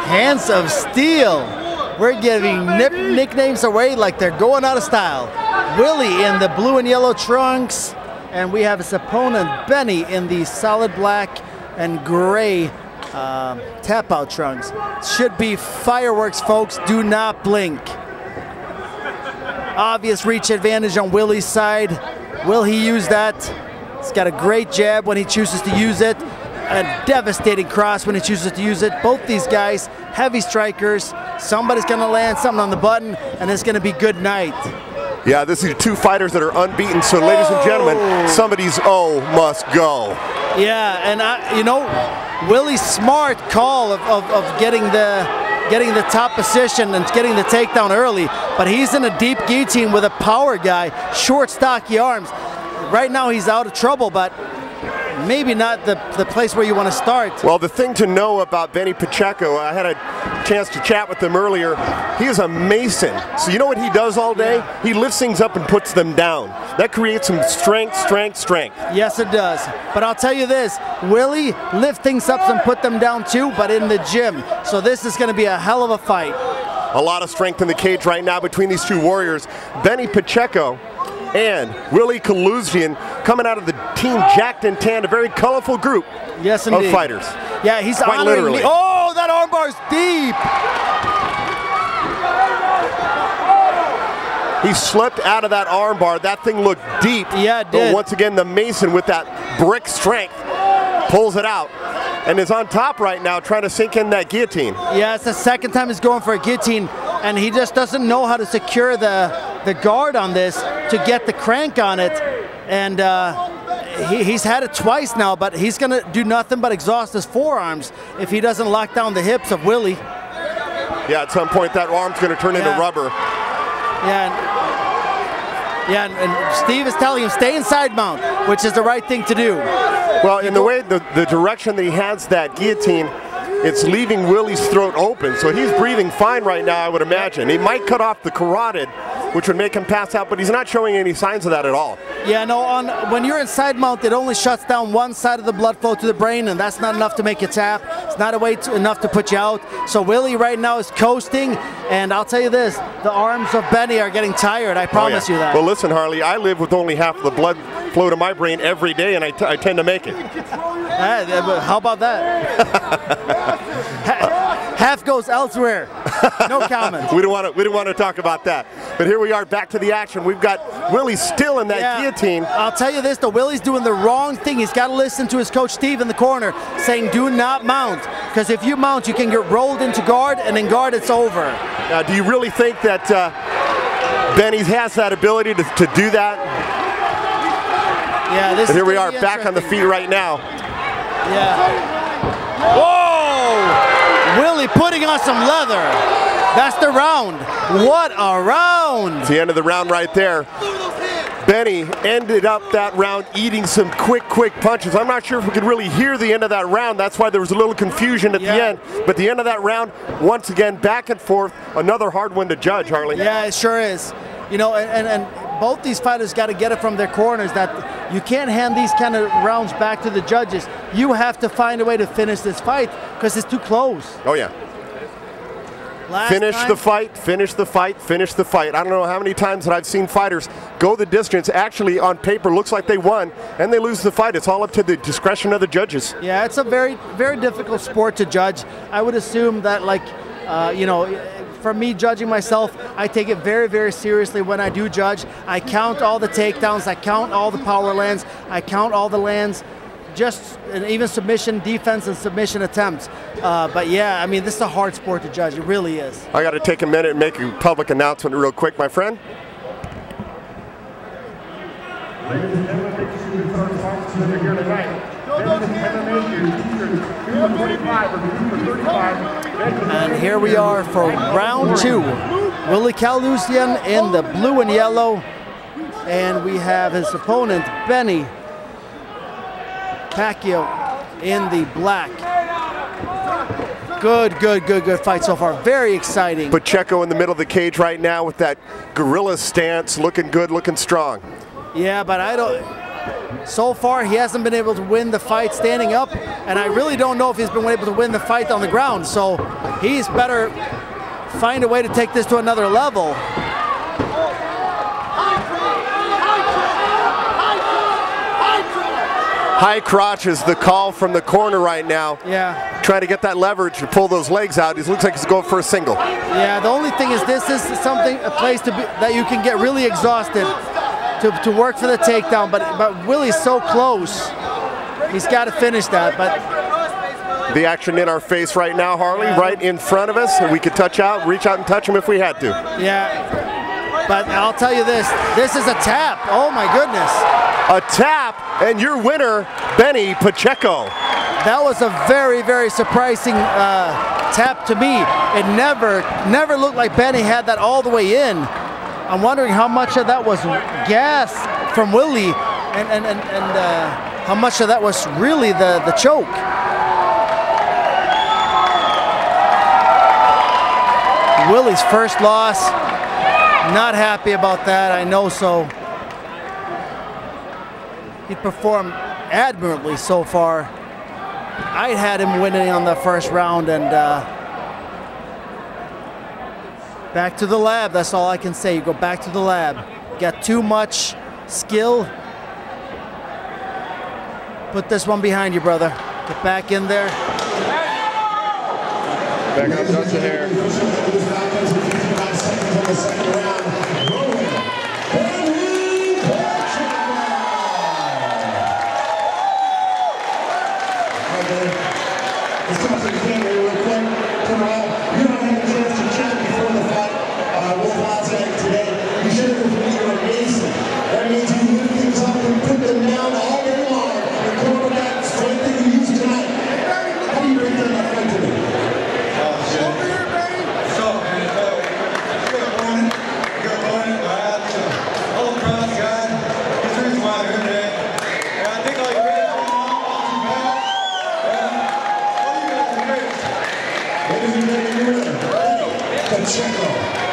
Hands of Steel. We're giving nicknames away like they're going out of style. Willie in the blue and yellow trunks, and we have his opponent Benny in the solid black and gray tap-out trunks. Should be fireworks, folks. Do not blink. Obvious reach advantage on Willie's side. Will he use that? He's got a great jab when he chooses to use it. A devastating cross when he chooses to use it. Both these guys, heavy strikers. Somebody's gonna land something on the button, and it's gonna be good night. Yeah, this is two fighters that are unbeaten, so ladies and gentlemen, somebody's O must go. Yeah, and you know, Willie's smart call of getting the top position and getting the takedown early, but he's in a deep guillotine with a power guy, short, stocky arms. Right now he's out of trouble, but maybe not the place where you want to start. Well, the thing to know about Benny Pachieco, I had a chance to chat with him earlier, he is a mason. So you know what he does all day? Yeah. He lifts things up and puts them down. That creates some strength, strength, strength. Yes, it does. But I'll tell you this, Willie lift things up and put them down too, but in the gym. So this is going to be a hell of a fight. A lot of strength in the cage right now between these two warriors. Benny Pachieco and Willie Kalousdian coming out of the Team Jacked and Tan, a very colorful group of fighters. Yeah, he's quite literally. Oh, that armbar's deep. He slipped out of that armbar. That thing looked deep. Yeah, it did. But once again, the Mason with that brick strength pulls it out and is on top right now trying to sink in that guillotine. Yeah, it's the second time he's going for a guillotine, and he just doesn't know how to secure the guard on this to get the crank on it. And he's had it twice now, but he's going to do nothing but exhaust his forearms if he doesn't lock down the hips of Willie. Yeah, at some point that arm's going to turn into rubber. Yeah, and Steve is telling him stay in side mount, which is the right thing to do. Well, in the way, the direction that he has that guillotine, it's leaving Willie's throat open, so he's breathing fine right now, I would imagine. He might cut off the carotid, which would make him pass out, but he's not showing any signs of that at all. Yeah, no, when you're in side mount, it only shuts down one side of the blood flow to the brain, and that's not enough to make you tap. It's not enough to put you out. So Willie right now is coasting, and I'll tell you this, the arms of Benny are getting tired, I promise you that. Well, listen, Harley, I live with only half of the blood flow to my brain every day, and I tend to make it. How about that? Half goes elsewhere. No comment. We don't want to talk about that. But here we are, back to the action. We've got Willie still in that guillotine. I'll tell you this, though, Willie's doing the wrong thing. He's got to listen to his coach Steve in the corner saying do not mount, because if you mount, you can get rolled into guard, and in guard, it's over. Now, do you really think that Benny has that ability to do that? Yeah, this. And here we are, back on the feet right now. Yeah. Whoa! Willie putting on some leather. That's the round. What a round! It's the end of the round right there. Benny ended up that round eating some quick punches. I'm not sure if we could really hear the end of that round. That's why there was a little confusion at the end. But the end of that round, once again, back and forth. Another hard one to judge, Harley. Yeah, it sure is. You know, and both these fighters got to get it from their corners that you can't hand these kind of rounds back to the judges. You have to find a way to finish this fight because it's too close. Oh, yeah. Finish the fight, finish the fight, finish the fight. I don't know how many times that I've seen fighters go the distance. Actually, on paper, looks like they won, and they lose the fight. It's all up to the discretion of the judges. Yeah, it's a very, very difficult sport to judge. I would assume that, like, you know, for me judging myself, I take it very, very seriously when I do judge. I count all the takedowns, I count all the power lands, I count all the lands, and even submission defense and submission attempts. But yeah, I mean, this is a hard sport to judge. It really is. I got to take a minute and make a public announcement real quick, my friend. Ladies and gentlemen, thank you for the third fight here tonight. And here we are for round 2. Willie Kalousdian in the blue and yellow, And we have his opponent, Benny Pachieco, in the black. Good fight so far. Very exciting. Pachieco in the middle of the cage right now with that gorilla stance, looking good, looking strong. Yeah, but I don't. So far, he hasn't been able to win the fight standing up, and I really don't know if he's been able to win the fight on the ground. So he's better find a way to take this to another level. High crotch is the call from the corner right now. Yeah. Trying to get that leverage to pull those legs out. He looks like he's going for a single. Yeah, the only thing is this is a place to be, that you can get really exhausted to work for the takedown, but Willie's so close. He's got to finish that. But the action in our face right now, Harley, right in front of us, and we could reach out and touch him if we had to. Yeah, but I'll tell you this is a tap. Oh my goodness. A tap, and your winner, Benny Pachieco. That was a very surprising tap to me. It never looked like Benny had that all the way in. I'm wondering how much of that was gas from Willie, and how much of that was really the choke. Willie's first loss. Not happy about that, I know so. He performed admirably so far. I had him winning on the first round, and back to the lab, that's all I can say. You go back to the lab. Got too much skill. Put this one behind you, brother. Get back in there. Back up, touch the hair. Pachieco.